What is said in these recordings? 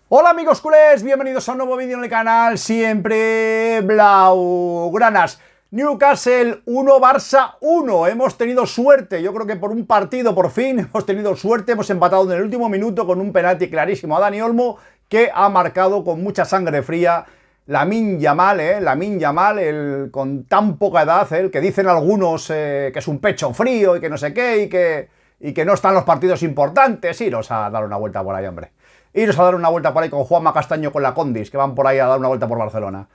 Hola amigos culés, bienvenidos a un nuevo vídeo en el canal, siempre blaugranas. Newcastle 1, Barça 1, hemos tenido suerte, yo creo que por un partido por fin hemos tenido suerte, hemos empatado en el último minuto con un penalti clarísimo a Dani Olmo, que ha marcado con mucha sangre fría Lamine Yamal, el con tan poca edad, el que dicen algunos que es un pecho frío y que no sé qué, y que no están los partidos importantes. Iros a dar una vuelta por ahí, hombre. Iros a dar una vuelta por ahí con Juanma Castaño, con la Condis, que van por ahí a dar una vuelta por Barcelona.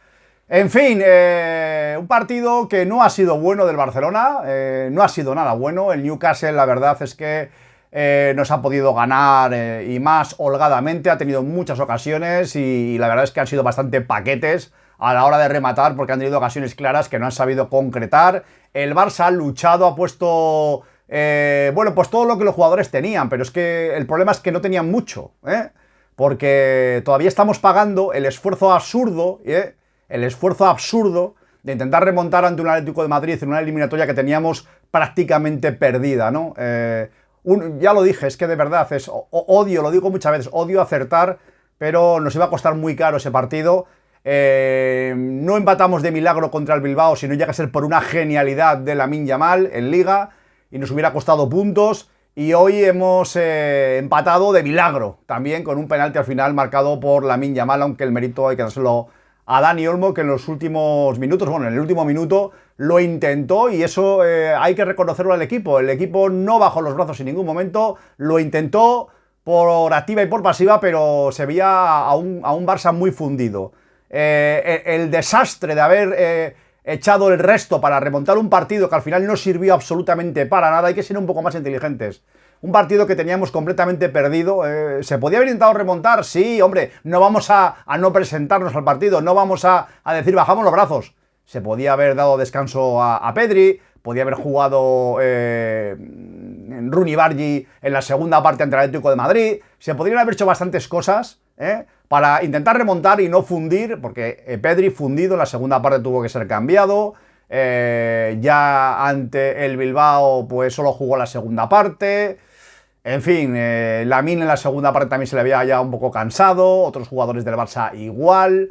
En fin, un partido que no ha sido bueno del Barcelona, no ha sido nada bueno. El Newcastle, la verdad es que nos ha podido ganar y más holgadamente, ha tenido muchas ocasiones y la verdad es que han sido bastante paquetes a la hora de rematar porque han tenido ocasiones claras que no han sabido concretar. El Barça ha luchado, ha puesto, bueno, pues todo lo que los jugadores tenían, pero es que el problema es que no tenían mucho, porque todavía estamos pagando el esfuerzo absurdo, de intentar remontar ante un Atlético de Madrid en una eliminatoria que teníamos prácticamente perdida, ¿no? Ya lo dije, es que de verdad odio, lo digo muchas veces, odio acertar, pero nos iba a costar muy caro ese partido. No empatamos de milagro contra el Bilbao, sino llega a ser por una genialidad de Lamine Yamal en Liga, y nos hubiera costado puntos. Y hoy hemos empatado de milagro, también con un penalti al final marcado por Lamine Yamal, aunque el mérito hay que dárselo a Dani Olmo, que en los últimos minutos, bueno, en el último minuto lo intentó, y eso hay que reconocerlo al equipo. El equipo no bajó los brazos en ningún momento, lo intentó por activa y por pasiva, pero se veía a un Barça muy fundido. El desastre de haber echado el resto para remontar un partido que al final no sirvió absolutamente para nada. Hay que ser un poco más inteligentes. Un partido que teníamos completamente perdido. ¿Se podía haber intentado remontar? Sí, hombre, no vamos a no presentarnos al partido, no vamos a decir bajamos los brazos. Se podía haber dado descanso a Pedri, podía haber jugado Rooney Bargi en la segunda parte ante el Atlético de Madrid. Se podrían haber hecho bastantes cosas, para intentar remontar y no fundir, porque Pedri fundido en la segunda parte tuvo que ser cambiado. Ya ante el Bilbao pues solo jugó la segunda parte. En fin, Lamine en la segunda parte también se le veía ya un poco cansado, otros jugadores del Barça igual.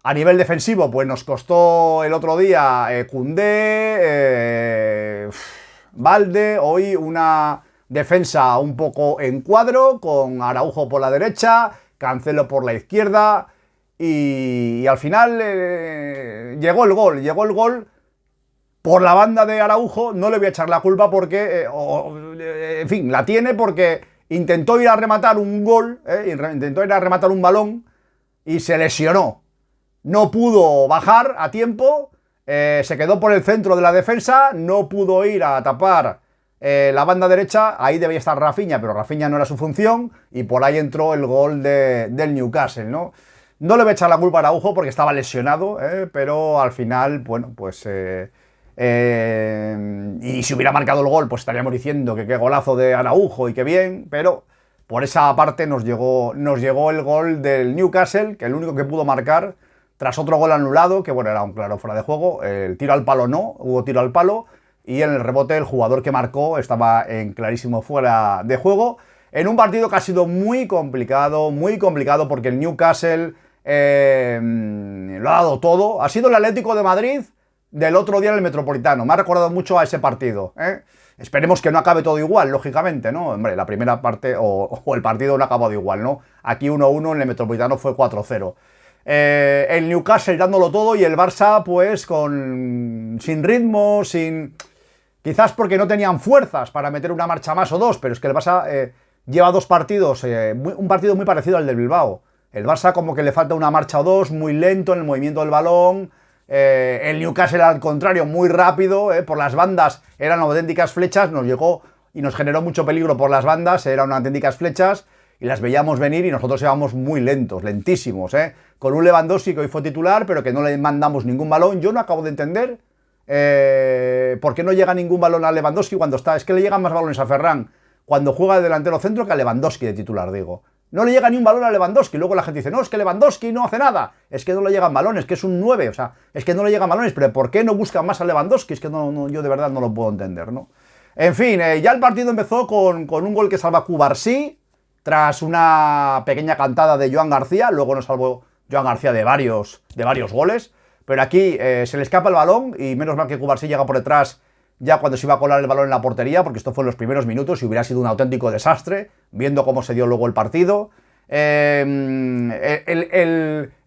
A nivel defensivo pues nos costó el otro día Koundé, Balde, hoy una defensa un poco en cuadro, con Araujo por la derecha, Cancelo por la izquierda, y al final llegó el gol por la banda de Araujo. No le voy a echar la culpa porque, en fin, la tiene porque intentó ir a rematar un gol, intentó ir a rematar un balón y se lesionó. No pudo bajar a tiempo, se quedó por el centro de la defensa, no pudo ir a tapar la banda derecha. Ahí debía estar Rafinha, pero Rafinha no era su función, y por ahí entró el gol del Newcastle, ¿no? No le voy a echar la culpa a Araujo porque estaba lesionado, pero al final, bueno, pues y si hubiera marcado el gol, pues estaríamos diciendo que qué golazo de Araujo y qué bien, pero por esa parte nos llegó el gol del Newcastle, que el único que pudo marcar tras otro gol anulado, que bueno, era un claro fuera de juego. El tiro al palo no, hubo tiro al palo, y en el rebote el jugador que marcó estaba en clarísimo fuera de juego, en un partido que ha sido muy complicado porque el Newcastle lo ha dado todo. Ha sido el Atlético de Madrid del otro día en el Metropolitano, me ha recordado mucho a ese partido, Esperemos que no acabe todo igual, lógicamente, ¿no? Hombre, la primera parte o el partido no ha acabado igual, ¿no? Aquí 1-1, en el Metropolitano fue 4-0. El Newcastle dándolo todo y el Barça pues sin ritmo, quizás porque no tenían fuerzas para meter una marcha más o dos, pero es que el Barça lleva dos partidos, un partido muy parecido al del Bilbao. El Barça como que le falta una marcha o dos, muy lento en el movimiento del balón. El Newcastle al contrario, muy rápido, por las bandas eran auténticas flechas, nos llegó y nos generó mucho peligro por las bandas, eran auténticas flechas y las veíamos venir y nosotros íbamos muy lentos, lentísimos, con un Lewandowski que hoy fue titular pero que no le mandamos ningún balón. Yo no acabo de entender ¿por qué no llega ningún balón a Lewandowski cuando está? Es que le llegan más balones a Ferran cuando juega de delantero centro que a Lewandowski de titular, digo. No le llega ni un balón a Lewandowski. Luego la gente dice, no, es que Lewandowski no hace nada. Es que no le llegan balones, que es un 9. O sea, es que no le llegan balones. Pero ¿por qué no buscan más a Lewandowski? Es que yo de verdad no lo puedo entender, ¿no? En fin, ya el partido empezó con un gol que salva Cubarsí, tras una pequeña cantada de Joan García. Luego nos salvó Joan García de varios goles. Pero aquí se le escapa el balón y menos mal que Cubarsí llega por detrás ya cuando se iba a colar el balón en la portería, porque esto fue en los primeros minutos y hubiera sido un auténtico desastre, viendo cómo se dio luego el partido. El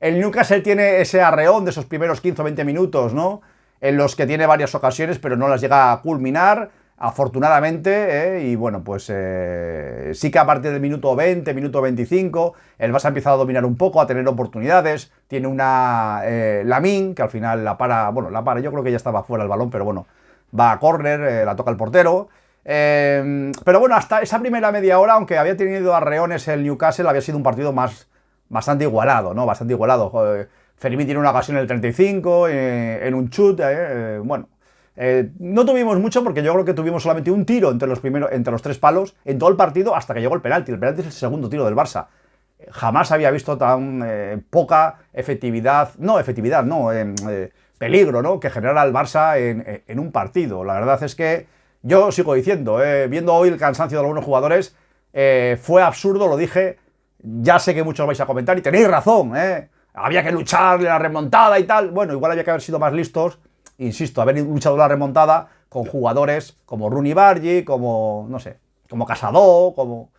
Newcastle tiene ese arreón de esos primeros 15 o 20 minutos, ¿no? En los que tiene varias ocasiones, pero no las llega a culminar, afortunadamente, y bueno, pues sí que a partir del minuto 20, minuto 25, el Barça ha empezado a dominar un poco, a tener oportunidades. Tiene una Lamine, que al final la para, yo creo que ya estaba fuera el balón, pero bueno, va a córner, la toca el portero. Pero bueno, hasta esa primera media hora, aunque había tenido arreones el Newcastle, había sido un partido bastante igualado, ¿no? Bastante igualado. Fermín tiene una ocasión en el 35, en un chut, bueno. No tuvimos mucho porque yo creo que tuvimos solamente un tiro entre los tres palos en todo el partido hasta que llegó el penalti. El penalti es el segundo tiro del Barça. Jamás había visto tan poca peligro, ¿no? Que generara el Barça en un partido. La verdad es que yo sigo diciendo, viendo hoy el cansancio de algunos jugadores, fue absurdo, lo dije. Ya sé que muchos vais a comentar y tenéis razón, había que luchar la remontada y tal. Bueno, igual había que haber sido más listos. Insisto, haber luchado la remontada con jugadores como Rooney Bargi, como, no sé, como Casado, como...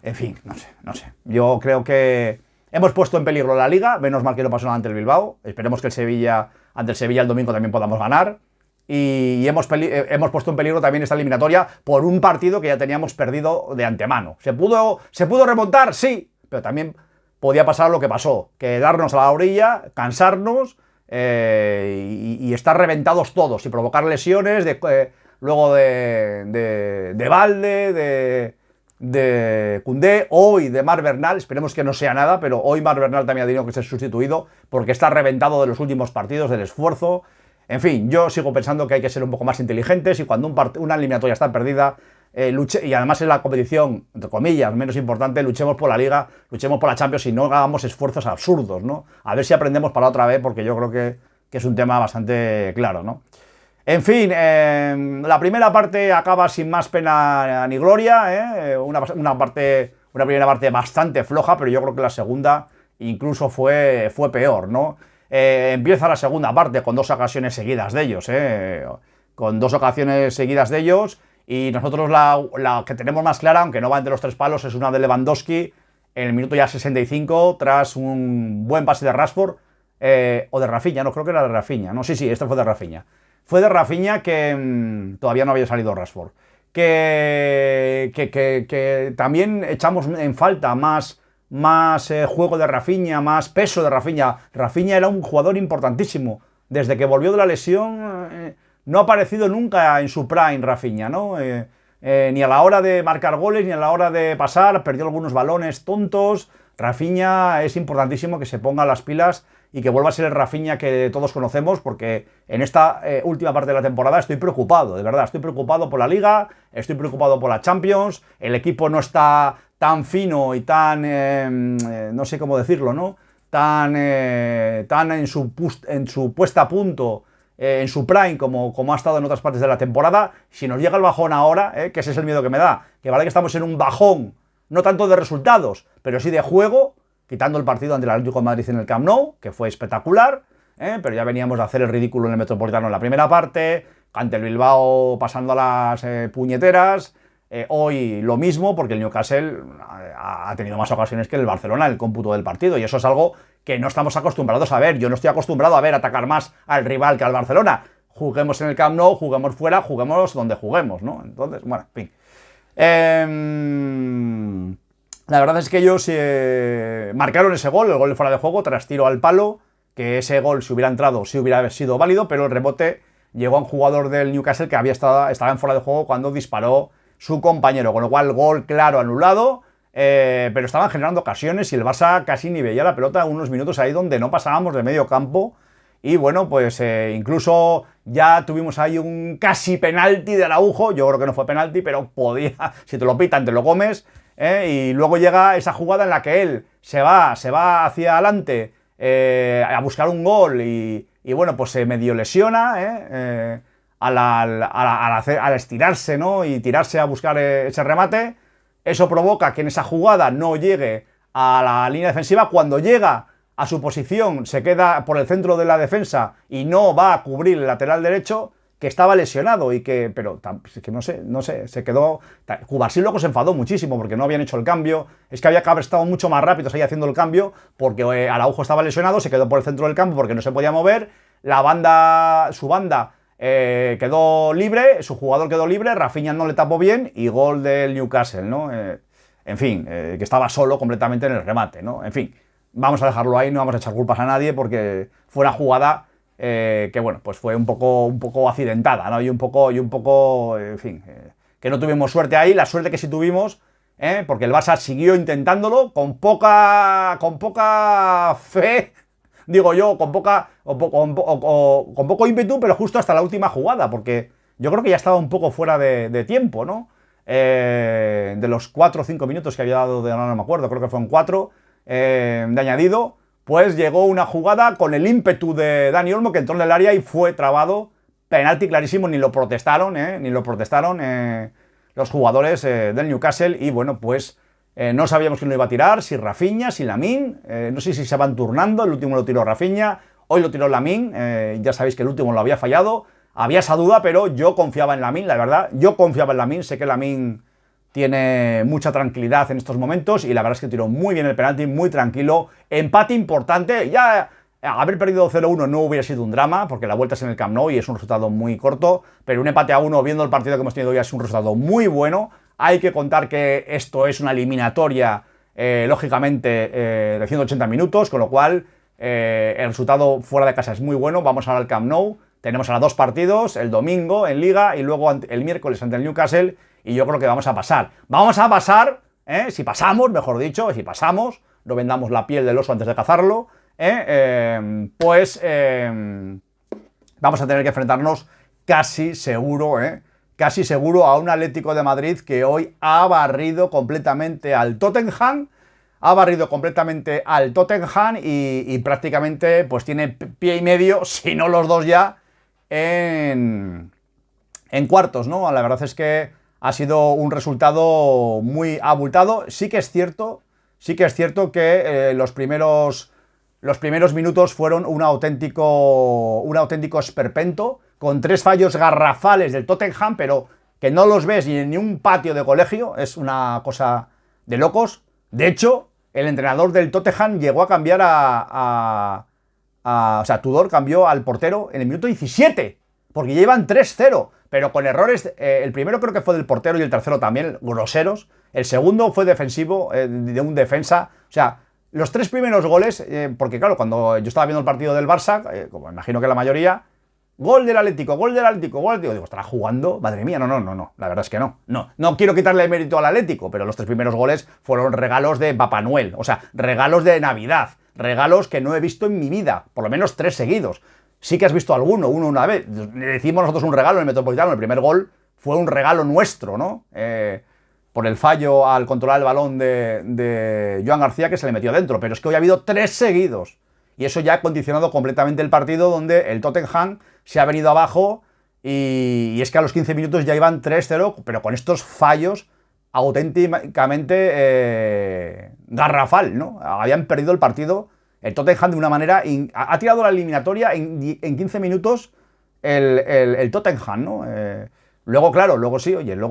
En fin, no sé. Yo creo que hemos puesto en peligro la Liga, menos mal que no pasó nada ante el Bilbao. Esperemos que ante el Sevilla el domingo también podamos ganar. Y hemos puesto en peligro también esta eliminatoria por un partido que ya teníamos perdido de antemano. ¿Se pudo remontar? Sí, pero también podía pasar lo que pasó, quedarnos a la orilla, cansarnos... y estar reventados todos y provocar lesiones luego de Valde, de Koundé, hoy de Marc Bernal. Esperemos que no sea nada, pero hoy Marc Bernal también ha tenido que ser sustituido porque está reventado de los últimos partidos, del esfuerzo. En fin, yo sigo pensando que hay que ser un poco más inteligentes y cuando una eliminatoria está perdida, y además es la competición, entre comillas, menos importante, luchemos por la Liga, luchemos por la Champions y no hagamos esfuerzos absurdos, ¿no? A ver si aprendemos para otra vez, porque yo creo que es un tema bastante claro, ¿no? En fin, la primera parte acaba sin más pena ni gloria, una primera parte bastante floja, pero yo creo que la segunda incluso fue peor, ¿no? Empieza la segunda parte con dos ocasiones seguidas de ellos, y nosotros la que tenemos más clara, aunque no va entre los tres palos, es una de Lewandowski en el minuto ya 65, tras un buen pase de Rashford, o de Rafinha, no creo que era de Rafinha, no, sí, este fue de Rafinha. Fue de Rafinha que todavía no había salido Rashford. Que también echamos en falta más juego de Rafinha, más peso de Rafinha. Rafinha era un jugador importantísimo. Desde que volvió de la lesión, no ha aparecido nunca en su prime Rafinha, ¿no? Ni a la hora de marcar goles, ni a la hora de pasar, perdió algunos balones tontos. Rafinha es importantísimo que se ponga las pilas y que vuelva a ser el Rafinha que todos conocemos, porque en esta última parte de la temporada estoy preocupado, de verdad, estoy preocupado por la Liga, estoy preocupado por la Champions, el equipo no está tan fino y tan, no sé cómo decirlo, ¿no? Tan en su puesta a punto, en su prime, como ha estado en otras partes de la temporada. Si nos llega el bajón ahora, que ese es el miedo que me da, que vale que estamos en un bajón, no tanto de resultados, pero sí de juego, quitando el partido ante el Atlético de Madrid en el Camp Nou, que fue espectacular, pero ya veníamos de hacer el ridículo en el Metropolitano en la primera parte, ante el Bilbao pasando a las puñeteras. Hoy lo mismo, porque el Newcastle ha tenido más ocasiones que el Barcelona en el cómputo del partido, y eso es algo que no estamos acostumbrados a ver. Yo no estoy acostumbrado a ver atacar más al rival que al Barcelona. Juguemos en el Camp Nou, juguemos fuera, juguemos donde juguemos, ¿no? Entonces, bueno, en fin. La verdad es que ellos marcaron ese gol, el gol de fuera de juego, tras tiro al palo, que ese gol, si hubiera entrado, sí hubiera sido válido, pero el rebote llegó a un jugador del Newcastle que estaba en fuera de juego cuando disparó su compañero, con lo cual gol claro anulado, pero estaban generando ocasiones y el Barça casi ni veía la pelota unos minutos ahí donde no pasábamos de medio campo. Y bueno, pues incluso ya tuvimos ahí un casi penalti de Araujo. Yo creo que no fue penalti, pero podía, si te lo pitan te lo comes, y luego llega esa jugada en la que él se va hacia adelante a buscar un gol y bueno, pues se medio lesiona al estirarse, ¿no? Y tirarse a buscar ese remate. Eso provoca que en esa jugada no llegue a la línea defensiva. Cuando llega a su posición, se queda por el centro de la defensa y no va a cubrir el lateral derecho, que estaba lesionado y que, pero que no sé, se quedó. Cubarsí luego se enfadó muchísimo porque no habían hecho el cambio. Es que había que haber estado mucho más rápido ahí haciendo el cambio, porque Araujo estaba lesionado, se quedó por el centro del campo porque no se podía mover. Su banda quedó libre, su jugador quedó libre, Rafinha no le tapó bien y gol del Newcastle, ¿no? En fin, que estaba solo completamente en el remate, ¿no? En fin, vamos a dejarlo ahí, no vamos a echar culpas a nadie porque fue una jugada que bueno, pues fue un poco accidentada, ¿no? Y un poco, en fin, que no tuvimos suerte ahí, la suerte que sí tuvimos, porque el Barça siguió intentándolo con poca fe, digo yo, con poco ímpetu, pero justo hasta la última jugada, porque yo creo que ya estaba un poco fuera de tiempo, ¿no? De los 4 o 5 minutos que había dado, no me acuerdo, creo que fueron 4 de añadido, pues llegó una jugada con el ímpetu de Dani Olmo que entró en el área y fue trabado, penalti clarísimo, ni lo protestaron los jugadores del Newcastle y bueno, pues no sabíamos quién lo iba a tirar, si Rafinha, si Lamine, no sé si se van turnando, el último lo tiró Rafinha, hoy lo tiró Lamine, ya sabéis que el último lo había fallado, había esa duda, pero yo confiaba en Lamine, la verdad, yo confiaba en Lamine, sé que Lamine tiene mucha tranquilidad en estos momentos y la verdad es que tiró muy bien el penalti, muy tranquilo, empate importante, ya haber perdido 0-1 no hubiera sido un drama, porque la vuelta es en el Camp Nou y es un resultado muy corto, pero un empate a 1 viendo el partido que hemos tenido hoy es un resultado muy bueno. Hay que contar que esto es una eliminatoria, lógicamente, de 180 minutos, con lo cual el resultado fuera de casa es muy bueno. Vamos ahora al Camp Nou, tenemos ahora 2 partidos, el domingo en Liga y luego el miércoles ante el Newcastle, y yo creo que vamos a pasar. Vamos a pasar, si pasamos, mejor dicho, si pasamos, no vendamos la piel del oso antes de cazarlo, pues vamos a tener que enfrentarnos casi seguro a un Atlético de Madrid que hoy ha barrido completamente al Tottenham, y prácticamente pues tiene pie y medio, si no los dos ya, en cuartos, ¿no? La verdad es que ha sido un resultado muy abultado. Sí que es cierto que los primeros minutos fueron un auténtico esperpento, con 3 fallos garrafales del Tottenham, pero que no los ves ni en un patio de colegio, es una cosa de locos. De hecho, el entrenador del Tottenham llegó a cambiar o sea, Tudor cambió al portero en el minuto 17, porque ya iban 3-0, pero con errores, el primero creo que fue del portero y el tercero también, groseros. El segundo fue defensivo, de un defensa, o sea, los 3 primeros goles, porque claro, cuando yo estaba viendo el partido del Barça, como imagino que la mayoría, gol del Atlético, digo, ¿estará jugando? Madre mía, no, la verdad es que no quiero quitarle mérito al Atlético, pero los 3 primeros goles fueron regalos de Papá Noel, o sea, regalos de Navidad, regalos que no he visto en mi vida, por lo menos 3 seguidos. Sí que has visto uno una vez, le decimos nosotros un regalo en el Metropolitano, el primer gol fue un regalo nuestro, ¿no? Por el fallo al controlar el balón de Joan García que se le metió dentro, pero es que hoy ha habido 3 seguidos. Y eso ya ha condicionado completamente el partido, donde el Tottenham se ha venido abajo y es que a los 15 minutos ya iban 3-0, pero con estos fallos auténticamente garrafal, ¿no? Habían perdido el partido el Tottenham de una manera... ha tirado la eliminatoria en 15 minutos el Tottenham, ¿no? Luego, claro, luego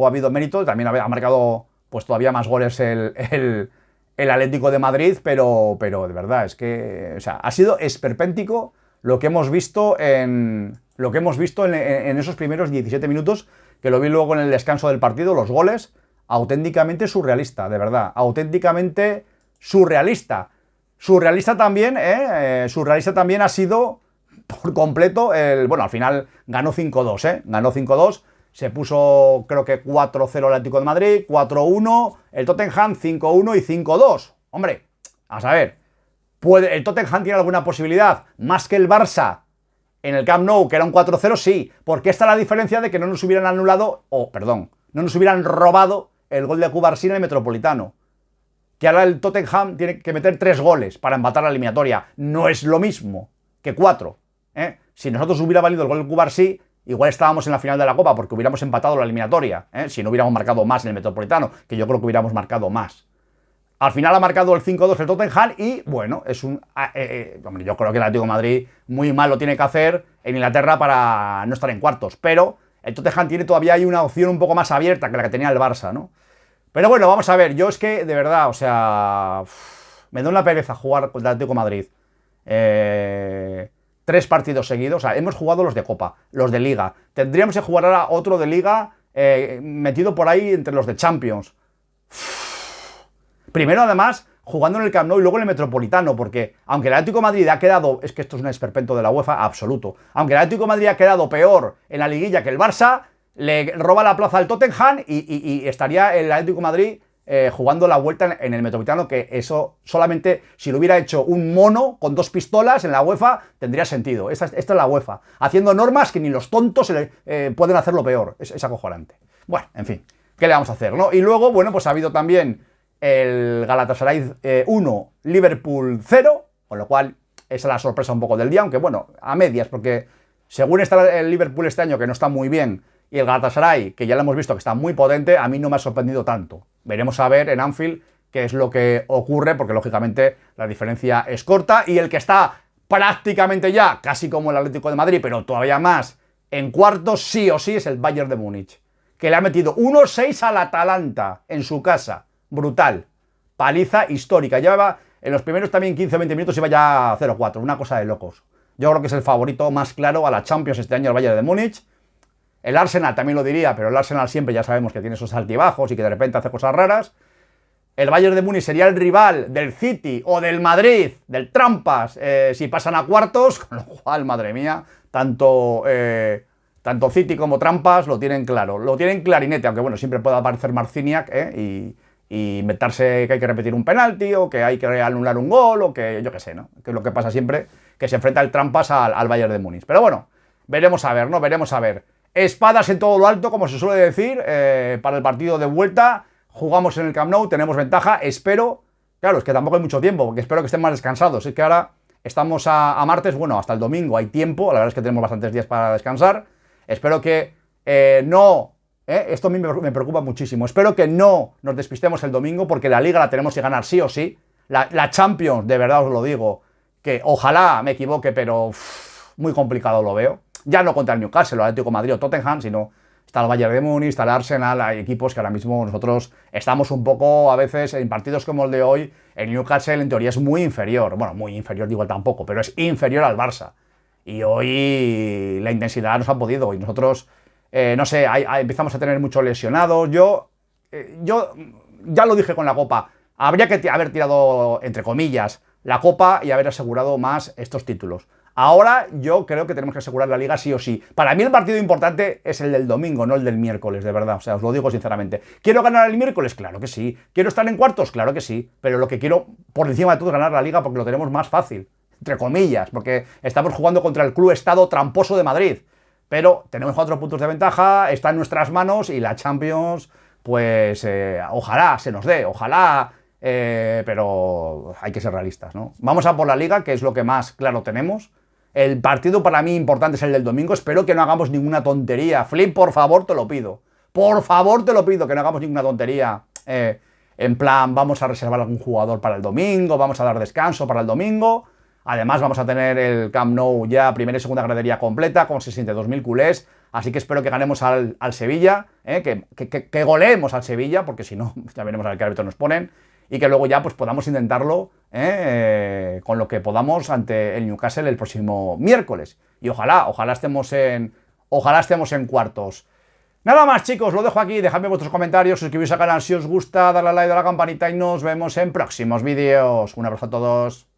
ha habido mérito, también ha marcado pues todavía más goles el Atlético de Madrid, pero de verdad, es que, o sea, ha sido esperpéntico lo que hemos visto en esos primeros 17 minutos, que lo vi luego en el descanso del partido, los goles, auténticamente surrealista, de verdad, auténticamente surrealista. Surrealista también ha sido por completo bueno, al final ganó 5-2, ganó 5-2, se puso creo que 4-0 el Atlético de Madrid, 4-1 el Tottenham, 5-1 y 5-2. Hombre, a saber, ¿el Tottenham tiene alguna posibilidad? Más que el Barça en el Camp Nou, que era un 4-0, sí, porque esta es la diferencia de que no nos hubieran anulado, no nos hubieran robado el gol de Cubarsí en el Metropolitano. Que ahora el Tottenham tiene que meter 3 goles para empatar la eliminatoria. No es lo mismo que 4. Si nosotros hubiera valido el gol de Cubarsí, igual estábamos en la final de la Copa porque hubiéramos empatado la eliminatoria, si no hubiéramos marcado más en el Metropolitano, que yo creo que hubiéramos marcado más. Al final ha marcado el 5-2 el Tottenham y, bueno, es un... hombre, yo creo que el Atlético de Madrid muy mal lo tiene que hacer en Inglaterra para no estar en cuartos, pero el Tottenham tiene todavía ahí una opción un poco más abierta que la que tenía el Barça, ¿no? Pero bueno, vamos a ver, yo es que, de verdad, o sea... me da una pereza jugar contra el Atlético de Madrid. 3 partidos seguidos, o sea, hemos jugado los de Copa, los de Liga. Tendríamos que jugar ahora otro de Liga metido por ahí entre los de Champions. Primero, además, jugando en el Camp Nou y luego en el Metropolitano, porque aunque el Atlético de Madrid ha quedado, es que esto es un esperpento de la UEFA absoluto, aunque el Atlético de Madrid ha quedado peor en la liguilla que el Barça, le roba la plaza al Tottenham y estaría el Atlético de Madrid jugando la vuelta en el Metropolitano, que eso solamente si lo hubiera hecho un mono con 2 pistolas en la UEFA tendría sentido. Esta es la UEFA, haciendo normas que ni los tontos pueden hacerlo peor. Es acojonante. Bueno, en fin, ¿qué le vamos a hacer, no? Y luego, bueno, pues ha habido también el Galatasaray 1, Liverpool 0, con lo cual esa es la sorpresa un poco del día, aunque bueno, a medias, porque según está el Liverpool este año, que no está muy bien, y el Galatasaray, que ya lo hemos visto que está muy potente, a mí no me ha sorprendido tanto. Veremos a ver en Anfield qué es lo que ocurre, porque lógicamente la diferencia es corta, y el que está prácticamente ya, casi como el Atlético de Madrid, pero todavía más, en cuartos sí o sí es el Bayern de Múnich, que le ha metido 1-6 al Atalanta en su casa. Brutal. Paliza histórica. Llevaba en los primeros también 15 o 20 minutos iba ya 0-4. Una cosa de locos. Yo creo que es el favorito más claro a la Champions este año, el Bayern de Múnich. El Arsenal también lo diría, pero el Arsenal siempre ya sabemos que tiene esos altibajos y que de repente hace cosas raras. El Bayern de Múnich sería el rival del City o del Madrid, del Trampas, si pasan a cuartos, con lo cual, madre mía, tanto City como Trampas lo tienen claro. Lo tienen clarinete, aunque bueno, siempre puede aparecer Marciniak y inventarse que hay que repetir un penalti o que hay que anular un gol o que yo qué sé, ¿no? Que es lo que pasa siempre, que se enfrenta el Trampas al Bayern de Múnich. Pero bueno, veremos a ver, ¿no? Veremos a ver. Espadas en todo lo alto, como se suele decir, para el partido de vuelta. Jugamos en el Camp Nou, tenemos ventaja, espero, claro, es que tampoco hay mucho tiempo, porque espero que estén más descansados. Es que ahora estamos a martes, bueno, hasta el domingo hay tiempo, la verdad es que tenemos bastantes días para descansar. Espero que no... esto a mí me preocupa muchísimo. Espero que no nos despistemos el domingo, porque la Liga la tenemos que ganar sí o sí. La Champions, de verdad os lo digo, que ojalá me equivoque, pero muy complicado lo veo. Ya no contra el Newcastle, el Atlético de Madrid o Tottenham, sino está el Bayern de Múnich, está el Arsenal, hay equipos que ahora mismo nosotros estamos un poco, a veces, en partidos como el de hoy, el Newcastle en teoría es muy inferior. Bueno, muy inferior digo tampoco, pero es inferior al Barça. Y hoy la intensidad nos ha podido, y nosotros... no sé, empezamos a tener muchos lesionados. Yo ya lo dije con la Copa, habría que haber tirado, entre comillas, la Copa y haber asegurado más estos títulos. Ahora yo creo que tenemos que asegurar la Liga sí o sí. Para mí el partido importante es el del domingo, no el del miércoles, de verdad. O sea, os lo digo sinceramente. ¿Quiero ganar el miércoles? Claro que sí. ¿Quiero estar en cuartos? Claro que sí. Pero lo que quiero, por encima de todo, es ganar la Liga porque lo tenemos más fácil. Entre comillas, porque estamos jugando contra el club Estado tramposo de Madrid. Pero tenemos 4 puntos de ventaja, está en nuestras manos y la Champions, pues ojalá se nos dé, ojalá, pero hay que ser realistas, ¿no? Vamos a por la Liga, que es lo que más claro tenemos. El partido para mí importante es el del domingo, espero que no hagamos ninguna tontería. Flip, por favor, te lo pido. Por favor, te lo pido, que no hagamos ninguna tontería. En plan, vamos a reservar algún jugador para el domingo, vamos a dar descanso para el domingo. Además vamos a tener el Camp Nou ya primera y segunda gradería completa con 62.000 culés, así que espero que ganemos al Sevilla, que goleemos al Sevilla, porque si no, ya veremos a ver qué árbitro nos ponen, y que luego ya pues podamos intentarlo con lo que podamos ante el Newcastle el próximo miércoles. Y ojalá estemos en cuartos. Nada más, chicos, lo dejo aquí, dejadme vuestros comentarios, suscribiros al canal si os gusta, darle a like, a la campanita y nos vemos en próximos vídeos. Un abrazo a todos.